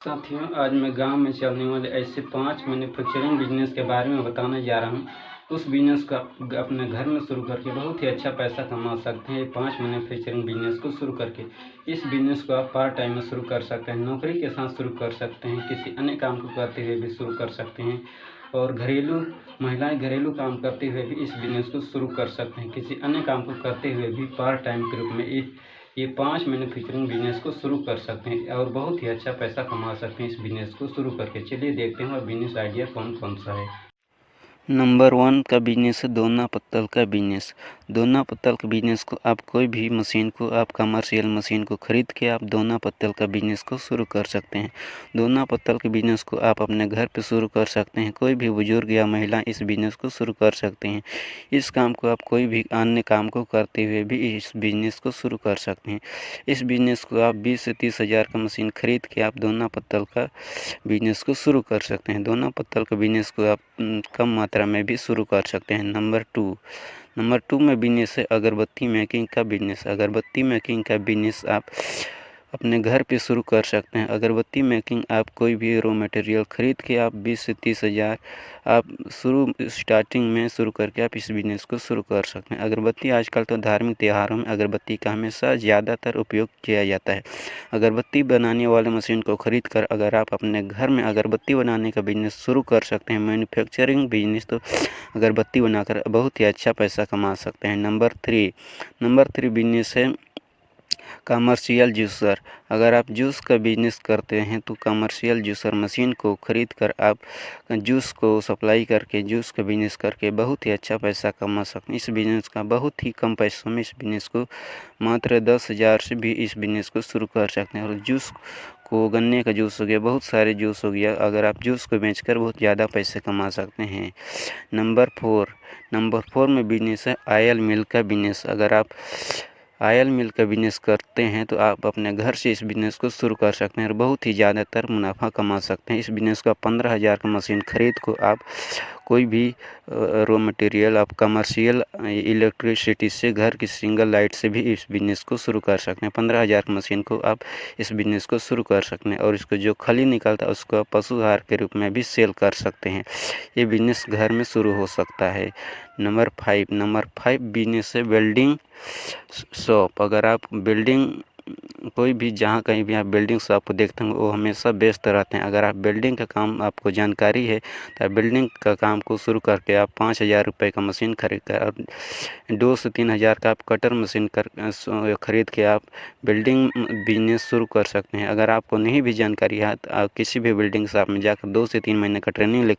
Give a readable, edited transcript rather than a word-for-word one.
साथियों, आज मैं गांव में चलने वाले ऐसे 5 मैन्युफैक्चरिंग बिजनेस के बारे में बताने जा रहा हूं। उस बिजनेस का अपने घर में शुरू करके बहुत ही अच्छा पैसा कमा सकते हैं। ये 5 मैन्युफैक्चरिंग बिजनेस को शुरू करके इस बिजनेस को आप पार्ट टाइम में शुरू कर सकते हैं, नौकरी के साथ शुरू कर सकते हैं, किसी अन्य काम को करते हुए भी शुरू कर सकते हैं और महिलाएं घरेलू काम करते हुए भी इस बिजनेस को शुरू कर सकते हैं। किसी अन्य काम को करते हुए भी पार्ट टाइम के रूप में ये 5 मैन्युफैक्चरिंग बिजनेस को शुरू कर सकते हैं और बहुत ही अच्छा पैसा कमा सकते हैं इस बिजनेस को शुरू करके। चलिए देखते हैं और बिजनेस आइडिया कौन कौन सा है। नंबर 1 का बिजनेस है दोना पत्तल का बिजनेस। दोना पत्तल के बिजनेस को आप कोई भी मशीन को आप कमर्शियल मशीन को ख़रीद के आप दोना पत्तल का बिजनेस को शुरू कर सकते हैं। दोना पत्तल के बिजनेस को आप अपने घर पे शुरू कर सकते हैं। कोई भी बुजुर्ग या महिला इस बिजनेस को शुरू कर सकते हैं। इस काम को आप कोई भी अन्य काम को करते हुए भी इस बिजनेस को शुरू कर सकते हैं। इस बिजनेस को आप 20 से 30 हज़ार का मशीन ख़रीद के आप दोना पत्तल का बिजनेस को शुरू कर सकते हैं। दोना पत्तल के बिजनेस को आप कम मात्रा में भी शुरू कर सकते हैं। नंबर टू में बिजनेस है अगरबत्ती मेकिंग का बिजनेस। अगरबत्ती मेकिंग का बिजनेस आप अपने घर पे शुरू कर सकते हैं। अगरबत्ती मेकिंग आप कोई भी रॉ मटेरियल ख़रीद के आप 20 से 30 हज़ार आप स्टार्टिंग में शुरू करके आप इस बिज़नेस को शुरू कर सकते हैं। अगरबत्ती आजकल तो धार्मिक त्योहारों में अगरबत्ती का हमेशा ज़्यादातर उपयोग किया जाता है। अगरबत्ती बनाने वाले मशीन को ख़रीद कर अगर आप अपने घर में अगरबत्ती बनाने का बिजनेस शुरू कर सकते हैं, मैन्युफैक्चरिंग बिजनेस, तो अगरबत्ती बनाकर बहुत ही अच्छा पैसा कमा सकते हैं। नंबर थ्री बिजनेस है कमर्शियल जूसर। अगर आप जूस का बिजनेस करते हैं तो कमर्शियल जूसर मशीन को ख़रीद कर आप जूस को सप्लाई करके जूस का बिजनेस करके बहुत ही अच्छा पैसा कमा सकते हैं। इस बिजनेस का बहुत ही कम पैसों में इस बिजनेस को मात्र 10,000 से भी इस बिजनेस को शुरू कर सकते हैं। और जूस को गन्ने का जूस हो गया, बहुत सारे जूस हो गया, अगर आप जूस को बेचकर बहुत ज़्यादा पैसे कमा सकते हैं। नंबर फोर में बिजनेस है ऑयल मिल का बिजनेस। अगर आप ऑयल मिल का बिजनेस करते हैं तो आप अपने घर से इस बिज़नेस को शुरू कर सकते हैं और बहुत ही ज़्यादातर मुनाफा कमा सकते हैं। इस बिज़नेस को 15,000 का मशीन ख़रीद को आप कोई भी रॉ मटेरियल आप कमर्शियल इलेक्ट्रिसिटी से घर की सिंगल लाइट से भी इस बिज़नेस को शुरू कर सकते हैं। 15,000 की मशीन को आप इस बिज़नेस को शुरू कर सकते हैं और इसको जो खली निकलता है उसको पशु आहार के रूप में भी सेल कर सकते हैं। ये बिज़नेस घर में शुरू हो सकता है। नंबर फाइव बिज़नेस है वेल्डिंग शॉप। अगर आप बिल्डिंग कोई भी जहाँ कहीं भी आप बिल्डिंग शॉप को देखते हैं वो हमेशा व्यस्त रहते हैं। अगर आप बिल्डिंग का काम आपको जानकारी है तो आप बिल्डिंग का काम को शुरू करके आप 5,000 रुपये का मशीन खरीद कर आप 2 से 3 हज़ार का आप कटर मशीन खरीद के आप बिल्डिंग बिजनेस शुरू कर सकते हैं। अगर आपको नहीं भी जानकारी है तो आप किसी भी बिल्डिंग शॉप में जाकर 2 से 3 महीने का ट्रेनिंग लेकर